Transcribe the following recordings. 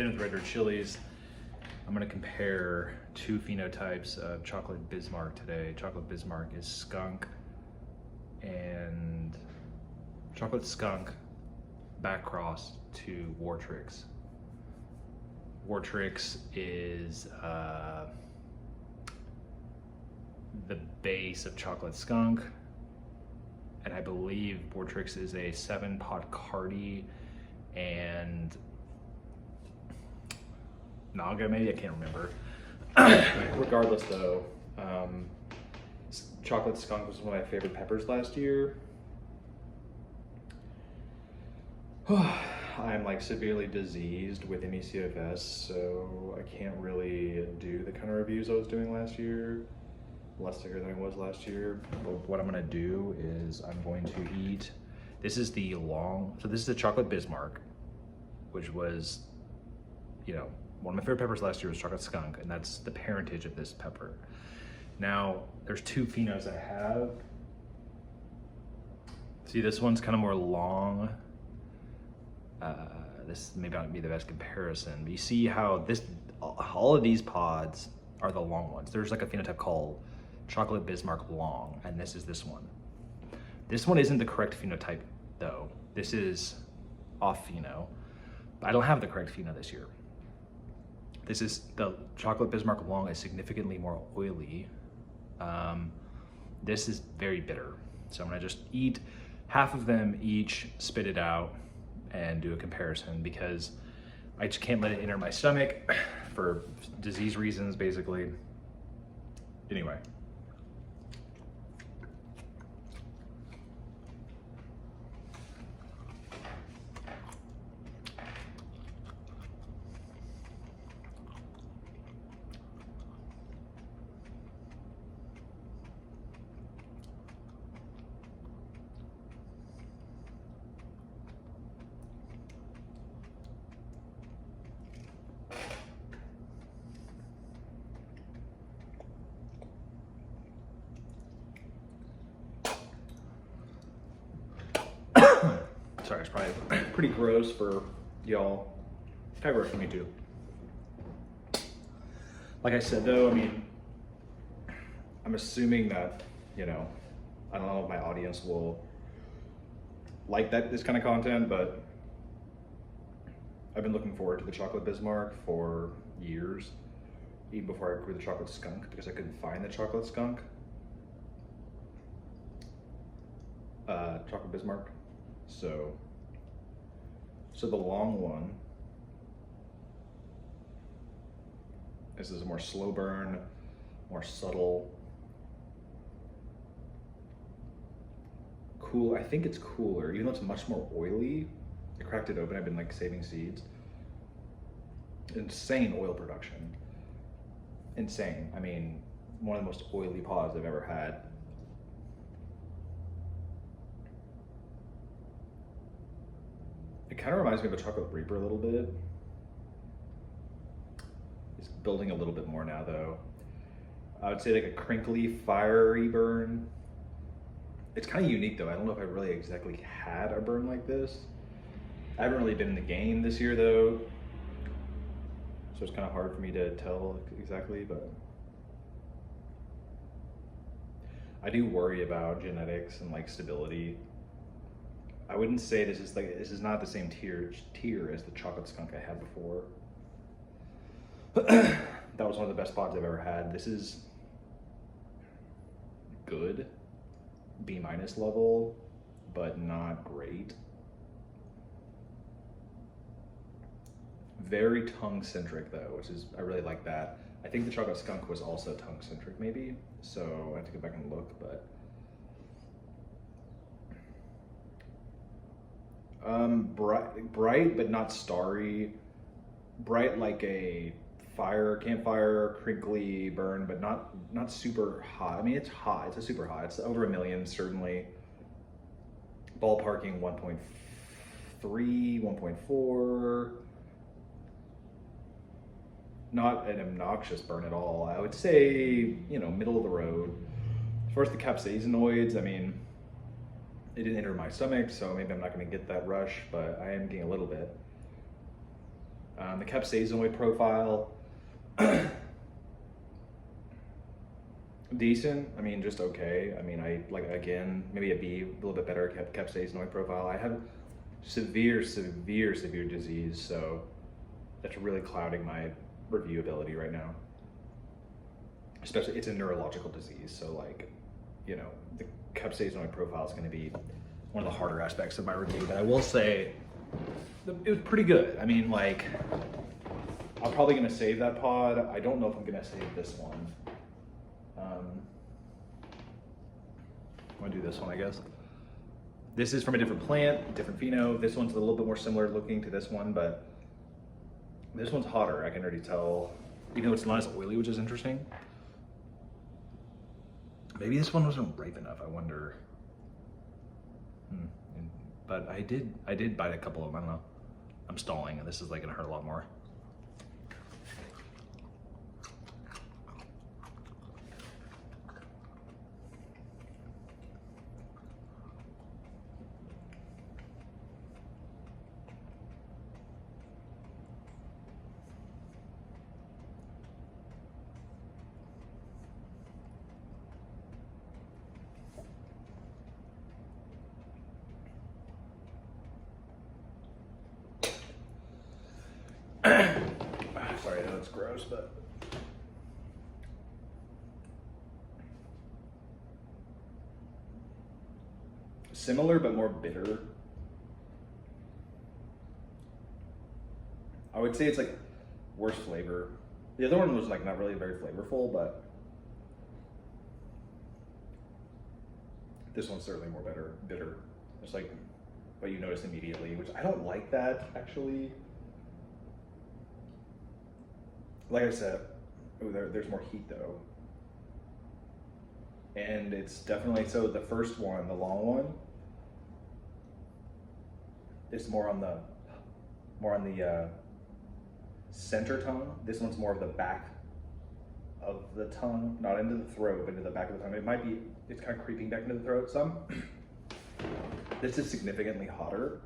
Pheno red red chilies. I'm gonna compare two phenotypes of chocolate Bismarck today. Chocolate Bismarck is skunk, and chocolate skunk back cross to Wartrix. Wartrix is the base of chocolate skunk, and I believe Wartrix is a 7-pot Cardi and Naga, maybe, I can't remember. Regardless though, chocolate skunk was one of my favorite peppers last year. I'm like severely diseased with ME/CFS, so I can't really do the kind of reviews I was doing last year. Less sicker than I was last year. But what I'm gonna do is I'm going to eat, this is the chocolate Bismarck, which was, you know, one of my favorite peppers last year was chocolate skunk, and that's the parentage of this pepper. Now, there's two phenos I have. See, this one's kind of more long. This may not be the best comparison, but you see how all of these pods are the long ones. There's like a phenotype called chocolate Bismarck long, and this is this one. This one isn't the correct phenotype though. This is off pheno. I don't have the correct pheno this year. This is the chocolate Bismarck long is significantly more oily. This is very bitter. So I'm gonna just eat half of them each, spit it out, and do a comparison because I just can't let it enter my stomach for disease reasons, basically. Anyway. Sorry, it's probably pretty gross for y'all. Kind of gross for me too. Like I said though, I mean, I'm assuming that, you know, I don't know if my audience will like this kind of content, but I've been looking forward to the chocolate Bismarck for years, even before I grew the chocolate skunk, because I couldn't find the chocolate skunk. Chocolate Bismarck. So the long one, this is a more slow burn, more subtle. Cool, I think it's cooler, even though it's much more oily. I cracked it open, I've been like saving seeds. Insane oil production. Insane, I mean, one of the most oily pods I've ever had. It kind of reminds me of a chocolate Reaper a little bit. It's building a little bit more now though. I would say like a crinkly, fiery burn. It's kind of unique though. I don't know if I really exactly had a burn like this. I haven't really been in the game this year though, so it's kind of hard for me to tell exactly, but I do worry about genetics and like stability. I wouldn't say this is not the same tier as the chocolate skunk I had before. That was one of the best pods I've ever had. This is good, B- level, but not great. Very tongue-centric though, which is, I really like that. I think the chocolate skunk was also tongue-centric maybe, so I have to go back and look, but bright but not starry. Bright like a campfire, crinkly burn, but not super hot. I mean, it's hot. It's a super hot. It's over 1 million certainly. Ballparking 1.3, 1.4. Not an obnoxious burn at all. I would say, you know, middle of the road. As far as the capsaicinoids, I mean, it didn't enter my stomach, so maybe I'm not going to get that rush, but I am getting a little bit. The capsaicinoid profile, decent. I mean, just okay. I mean, I like, again, maybe a B, a little bit better capsaicinoid profile. I have severe disease, so that's really clouding my reviewability right now. Especially, it's a neurological disease, so like, you know, the capsaicinoid profile is going to be one of the harder aspects of my review. But I will say, it was pretty good. I mean, like, I'm probably going to save that pod. I don't know if I'm going to save this one. I'm going to do this one, I guess. This is from a different plant, different pheno. This one's a little bit more similar looking to this one, but this one's hotter. I can already tell, even though it's not as oily, which is interesting. Maybe this one wasn't ripe enough, I wonder. But I did bite a couple of them, I don't know. I'm stalling, and this is like gonna hurt a lot more. Sorry, I know it's gross, but similar but more bitter. I would say it's like worse flavor. The other one was like not really very flavorful, but this one's certainly more bitter. It's like what you notice immediately, which I don't like that actually. Like I said, there's more heat though. And it's definitely, so the first one, the long one, is more on the center tongue. This one's more of the back of the tongue, not into the throat, but into the back of the tongue. It's kind of creeping back into the throat some. This is significantly hotter.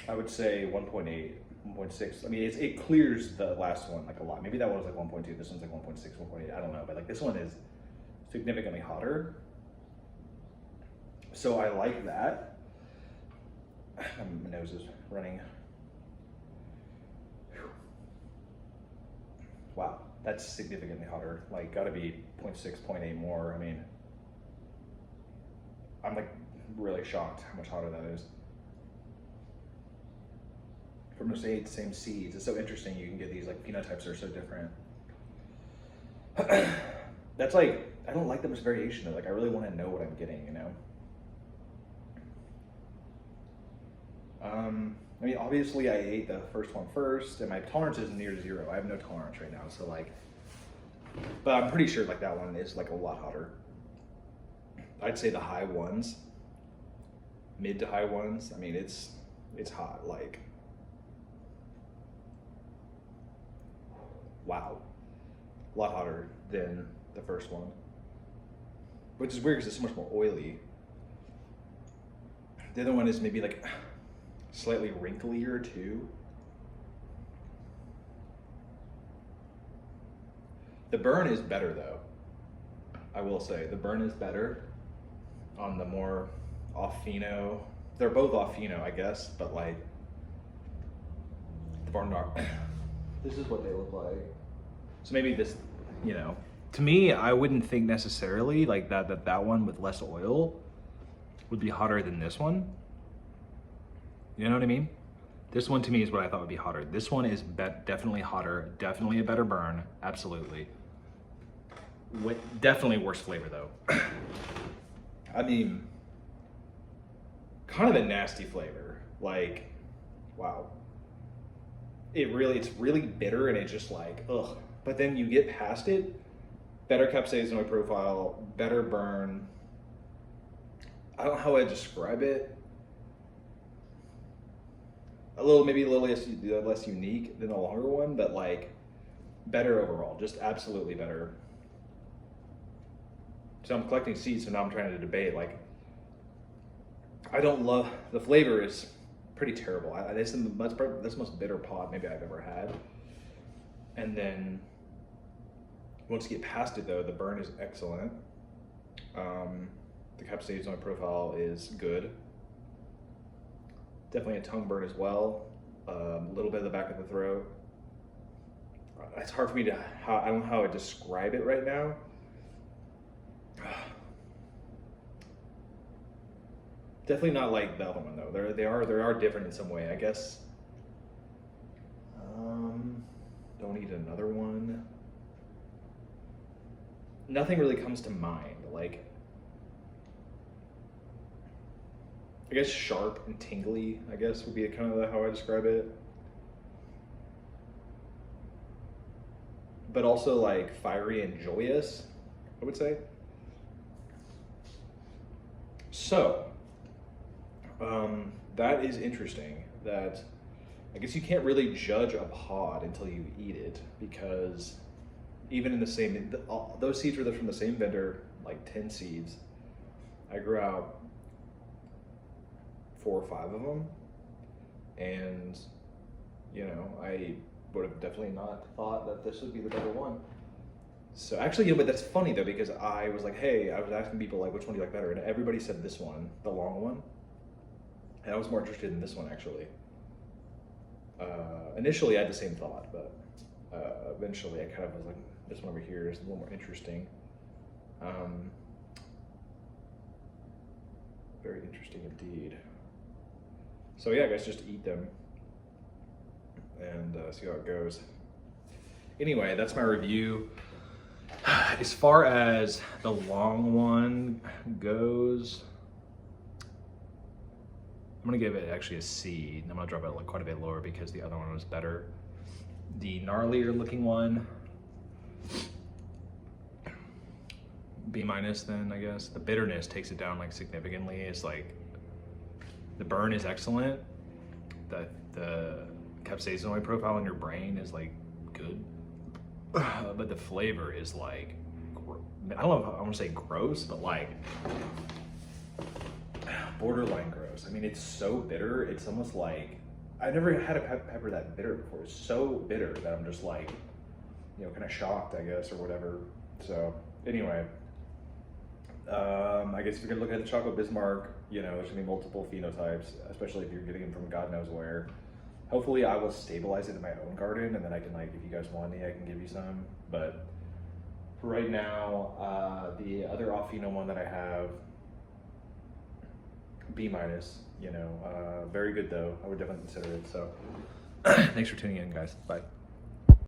I would say 1.8, 1.6. I mean, it clears the last one like a lot. Maybe that one was like 1.2, this one's like 1.6, 1.8, I don't know. But like this one is significantly hotter. So I like that. My nose is running. Wow, that's significantly hotter. Like, gotta be 0.6, 0.8 more. I mean, I'm like really shocked how much hotter that is. From the same seeds. It's so interesting. You can get these like phenotypes that are so different. That's like, I don't like that much variation though. Like, I really want to know what I'm getting, you know? I mean, obviously I ate the first one first, and my tolerance is near to zero. I have no tolerance right now, so like, but I'm pretty sure like that one is like a lot hotter. I'd say the high ones, mid to high ones. I mean, it's hot. Like, wow, a lot hotter than the first one, which is weird because it's so much more oily. The other one is maybe like slightly wrinklier too. The burn is better though. I will say the burn is better on the more off pheno. They're both off pheno, I guess, but like the burn are. This is what they look like. So maybe this, you know, to me, I wouldn't think necessarily like that one with less oil would be hotter than this one. You know what I mean? This one to me is what I thought would be hotter. This one is definitely hotter, definitely a better burn, absolutely. Definitely worse flavor though. I mean, kind of a nasty flavor. Like, wow. It's really bitter and it's just like, ugh. But then you get past it, better capsaicinoid profile, better burn. I don't know how I describe it. Maybe a little less unique than the longer one, but like better overall, just absolutely better. So I'm collecting seeds, so now I'm trying to debate, like, I don't love, the flavor is pretty terrible. This is the most bitter pod maybe I've ever had. And then once you get past it though, the burn is excellent. The capsaicin profile is good. Definitely a tongue burn as well. A little bit of the back of the throat. It's hard for me to, I don't know how to describe it right now. Definitely not like the other one though. They are different in some way, I guess. Don't need another one. Nothing really comes to mind. Like, I guess sharp and tingly, I guess would be kind of how I describe it. But also like fiery and joyous, I would say. So, that is interesting. That I guess you can't really judge a pod until you eat it, because even in the same, those seeds were from the same vendor, like 10 seeds. I grew out 4 or 5 of them, and you know, I would have definitely not thought that this would be the better one. So actually, you know, but that's funny though, because I was like, hey, I was asking people like, which one do you like better? And everybody said this one, the long one. And I was more interested in this one actually. Initially I had the same thought, but eventually I kind of was like, this one over here is a little more interesting. Very interesting indeed. So yeah, guys, just eat them and see how it goes. Anyway, that's my review. As far as the long one goes, I'm gonna give it actually a C. I'm gonna drop it like quite a bit lower because the other one was better. The gnarlier looking one, B minus then, I guess. The bitterness takes it down like significantly. It's like, the burn is excellent. The capsaicin profile in your brain is like good. But the flavor is like, I don't know if I want to say gross, but like borderline gross. I mean, it's so bitter. It's almost like, I've never had a pepper that bitter before. It's so bitter that I'm just like, you know, kind of shocked, I guess, or whatever. So anyway, I guess if you're gonna look at the chocolate Bismarck, you know, there's gonna be multiple phenotypes, especially if you're getting them from God knows where. Hopefully I will stabilize it in my own garden, and then I can, like, if you guys want any, I can give you some. But for right now, the other off pheno one that I have, B minus, you know, very good though. I would definitely consider it. So thanks for tuning in, guys. Bye.